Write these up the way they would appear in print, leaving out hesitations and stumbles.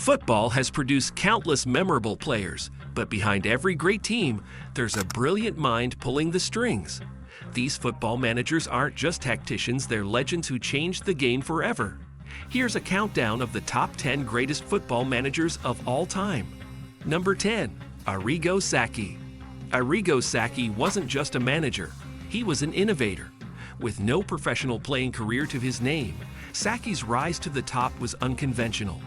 Football has produced countless memorable players, but behind every great team, there's a brilliant mind pulling the strings. These football managers aren't just tacticians, they're legends who changed the game forever. Here's a countdown of the top 10 greatest football managers of all time. Number 10. Arrigo Sacchi. Arrigo Sacchi wasn't just a manager, he was an innovator. With no professional playing career to his name, Sacchi's rise to the top was unconventional.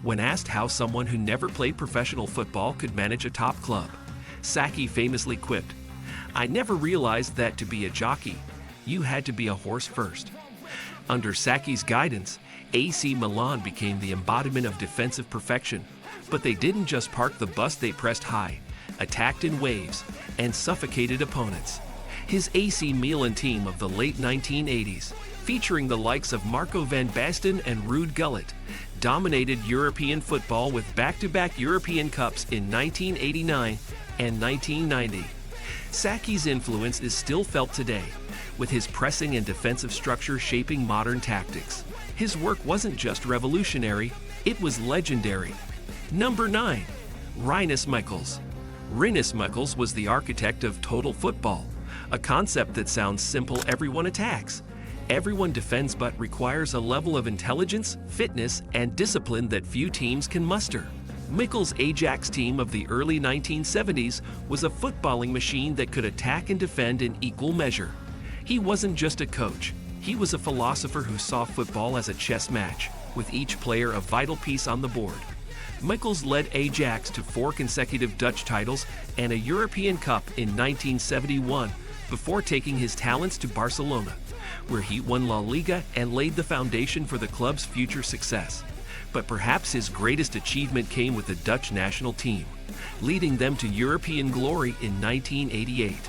When asked how someone who never played professional football could manage a top club, Sacchi famously quipped, "I never realized that to be a jockey, you had to be a horse first." Under Sacchi's guidance, AC Milan became the embodiment of defensive perfection, but they didn't just park the bus, they pressed high, attacked in waves, and suffocated opponents. His AC Milan team of the late 1980s, featuring the likes of Marco van Basten and Ruud Gullit, dominated European football with back-to-back European Cups in 1989 and 1990. Sacchi's influence is still felt today, with his pressing and defensive structure shaping modern tactics. His work wasn't just revolutionary, it was legendary. Number 9. Rinus Michels. Rinus Michels was the architect of total football, a concept that sounds simple: everyone attacks, everyone defends, but requires a level of intelligence, fitness, and discipline that few teams can muster. Michels' Ajax team of the early 1970s was a footballing machine that could attack and defend in equal measure. He wasn't just a coach, he was a philosopher who saw football as a chess match, with each player a vital piece on the board. Michels led Ajax to 4 consecutive Dutch titles and a European Cup in 1971 before taking his talents to Barcelona, where he won La Liga and laid the foundation for the club's future success. But perhaps his greatest achievement came with the Dutch national team, leading them to European glory in 1988.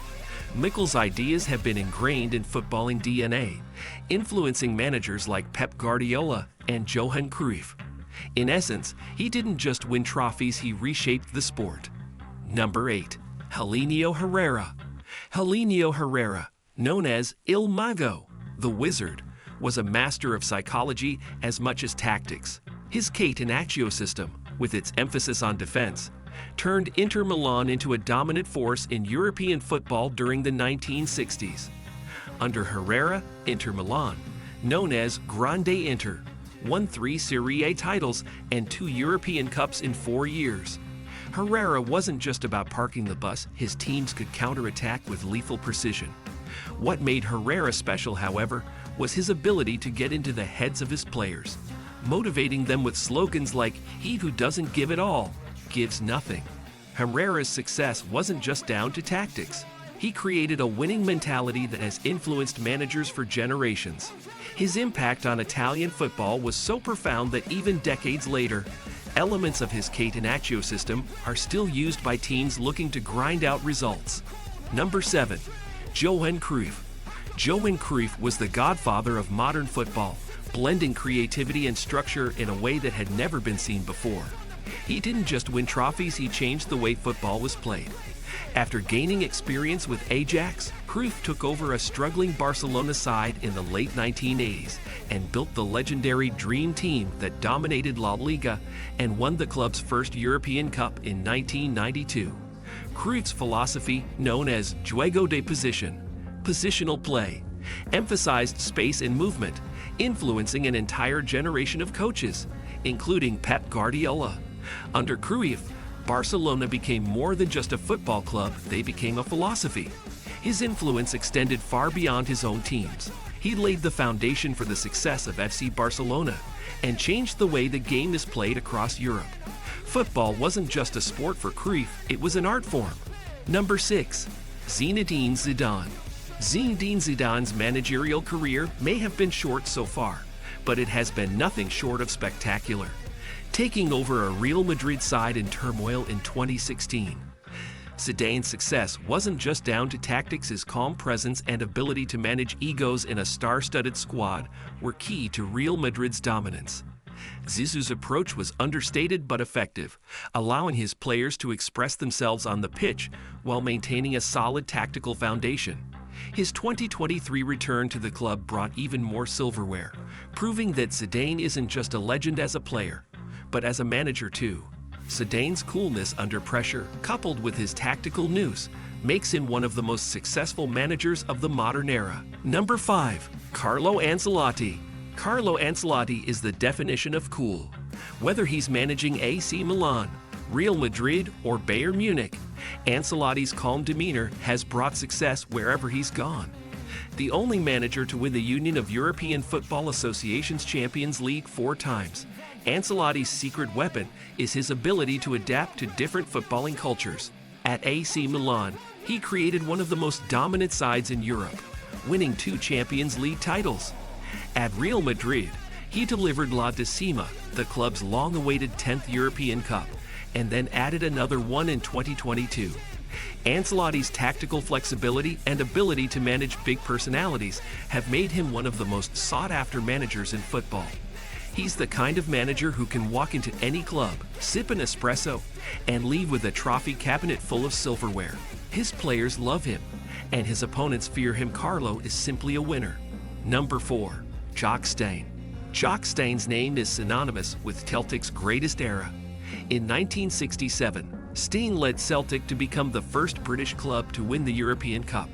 Michels' ideas have been ingrained in footballing DNA, influencing managers like Pep Guardiola and Johan Cruyff. In essence, he didn't just win trophies, he reshaped the sport. Number 8. Helenio Herrera. Helenio Herrera, known as Il Mago, the Wizard, was a master of psychology as much as tactics. His catenaccio system, with its emphasis on defense, turned Inter Milan into a dominant force in European football during the 1960s. Under Herrera, Inter Milan, known as Grande Inter, won 3 Serie A titles and 2 European Cups in 4 years. Herrera wasn't just about parking the bus, his teams could counterattack with lethal precision. What made Herrera special, however, was his ability to get into the heads of his players, motivating them with slogans like, "He who doesn't give it all, gives nothing." Herrera's success wasn't just down to tactics. He created a winning mentality that has influenced managers for generations. His impact on Italian football was so profound that even decades later, elements of his catenaccio system are still used by teams looking to grind out results. Number 7. Johan Cruyff. Johan Cruyff was the godfather of modern football, blending creativity and structure in a way that had never been seen before. He didn't just win trophies, he changed the way football was played. After gaining experience with Ajax, Cruyff took over a struggling Barcelona side in the late 1980s and built the legendary Dream Team that dominated La Liga and won the club's first European Cup in 1992. Cruyff's philosophy, known as juego de position, positional play, emphasized space and movement, influencing an entire generation of coaches, including Pep Guardiola. Under Cruyff, Barcelona became more than just a football club, they became a philosophy. His influence extended far beyond his own teams. He laid the foundation for the success of FC Barcelona and changed the way the game is played across Europe. Football wasn't just a sport for Cruyff, it was an art form. Number 6. Zinedine Zidane. Zinedine Zidane's managerial career may have been short so far, but it has been nothing short of spectacular, taking over a Real Madrid side in turmoil in 2016. Zidane's success wasn't just down to tactics, his calm presence and ability to manage egos in a star-studded squad were key to Real Madrid's dominance. Zizou's approach was understated but effective, allowing his players to express themselves on the pitch while maintaining a solid tactical foundation. His 2023 return to the club brought even more silverware, proving that Zidane isn't just a legend as a player, but as a manager too. Zidane's coolness under pressure, coupled with his tactical nous, makes him one of the most successful managers of the modern era. Number 5. Carlo Ancelotti. Carlo Ancelotti is the definition of cool. Whether he's managing AC Milan, Real Madrid, or Bayern Munich, Ancelotti's calm demeanor has brought success wherever he's gone. The only manager to win the Union of European Football Associations Champions League 4 times, Ancelotti's secret weapon is his ability to adapt to different footballing cultures. At AC Milan, he created one of the most dominant sides in Europe, winning 2 Champions League titles. At Real Madrid, he delivered La Decima, the club's long-awaited 10th European Cup, and then added another one in 2022. Ancelotti's tactical flexibility and ability to manage big personalities have made him one of the most sought-after managers in football. He's the kind of manager who can walk into any club, sip an espresso, and leave with a trophy cabinet full of silverware. His players love him, and his opponents fear him. Carlo is simply a winner. Number 4. Jock Stein. Jock Stein's name is synonymous with Celtic's greatest era. In 1967, Stein led Celtic to become the first British club to win the European Cup,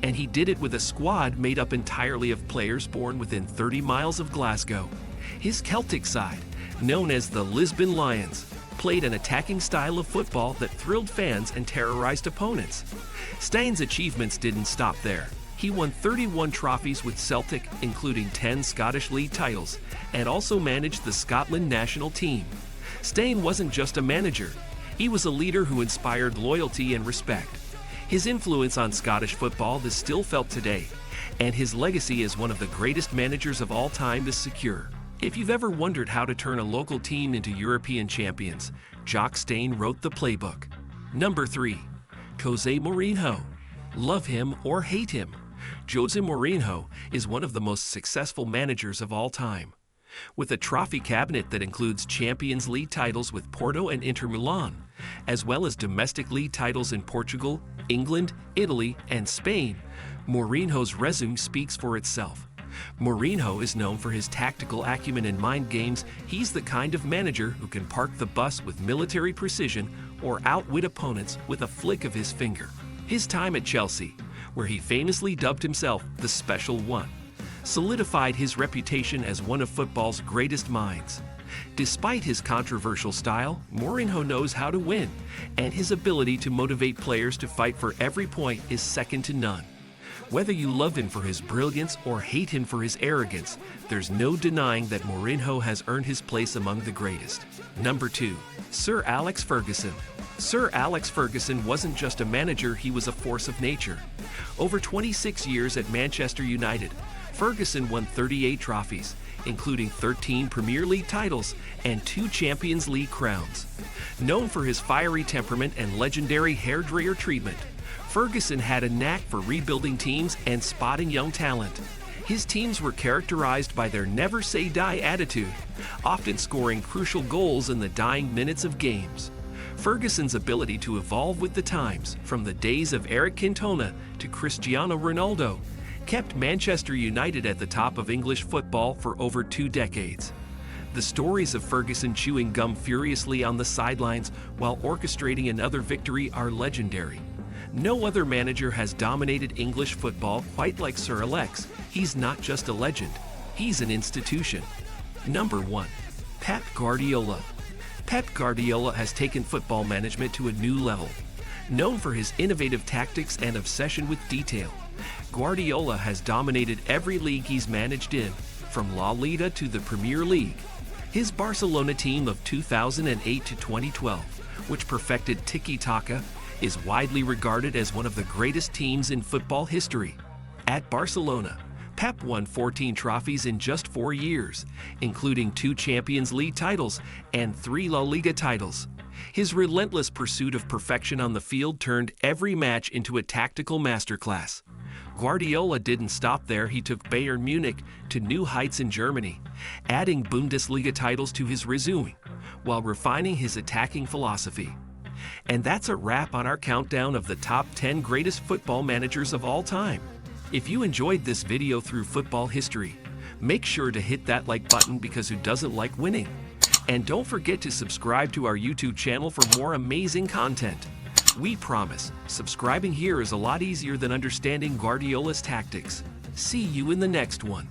and he did it with a squad made up entirely of players born within 30 miles of Glasgow. His Celtic side, known as the Lisbon Lions, played an attacking style of football that thrilled fans and terrorized opponents. Stein's achievements didn't stop there. He won 31 trophies with Celtic, including 10 Scottish League titles, and also managed the Scotland national team. Stein wasn't just a manager. He was a leader who inspired loyalty and respect. His influence on Scottish football is still felt today, and his legacy as one of the greatest managers of all time is secure. If you've ever wondered how to turn a local team into European champions, Jock Stein wrote the playbook. Number 3. Jose Mourinho. Love him or hate him, Jose Mourinho is one of the most successful managers of all time. With a trophy cabinet that includes Champions League titles with Porto and Inter Milan, as well as domestic league titles in Portugal, England, Italy, and Spain, Mourinho's resume speaks for itself. Mourinho is known for his tactical acumen and mind games. He's the kind of manager who can park the bus with military precision or outwit opponents with a flick of his finger. His time at Chelsea, where he famously dubbed himself the Special One, solidified his reputation as one of football's greatest minds. Despite his controversial style, Mourinho knows how to win, and his ability to motivate players to fight for every point is second to none. Whether you love him for his brilliance or hate him for his arrogance, there's no denying that Mourinho has earned his place among the greatest. Number 2. Sir Alex Ferguson. Sir Alex Ferguson wasn't just a manager, he was a force of nature. Over 26 years at Manchester United, Ferguson won 38 trophies, including 13 Premier League titles and 2 Champions League crowns. Known for his fiery temperament and legendary hairdryer treatment, Ferguson had a knack for rebuilding teams and spotting young talent. His teams were characterized by their never-say-die attitude, often scoring crucial goals in the dying minutes of games. Ferguson's ability to evolve with the times, from the days of Eric Cantona to Cristiano Ronaldo, kept Manchester United at the top of English football for over 2 decades. The stories of Ferguson chewing gum furiously on the sidelines while orchestrating another victory are legendary. No other manager has dominated English football quite like Sir Alex. He's not just a legend, he's an institution. Number 1. Pep Guardiola. Pep Guardiola has taken football management to a new level. Known for his innovative tactics and obsession with detail, Guardiola has dominated every league he's managed in, from La Liga to the Premier League. His Barcelona team of 2008 to 2012, which perfected tiki-taka, is widely regarded as one of the greatest teams in football history. At Barcelona, Pep won 14 trophies in just 4 years, including 2 Champions League titles and 3 La Liga titles. His relentless pursuit of perfection on the field turned every match into a tactical masterclass. Guardiola didn't stop there. He took Bayern Munich to new heights in Germany, adding Bundesliga titles to his resume, while refining his attacking philosophy. And that's a wrap on our countdown of the top 10 greatest football managers of all time. If you enjoyed this video through football history, make sure to hit that like button, because who doesn't like winning? And don't forget to subscribe to our YouTube channel for more amazing content. We promise, subscribing here is a lot easier than understanding Guardiola's tactics. See you in the next one.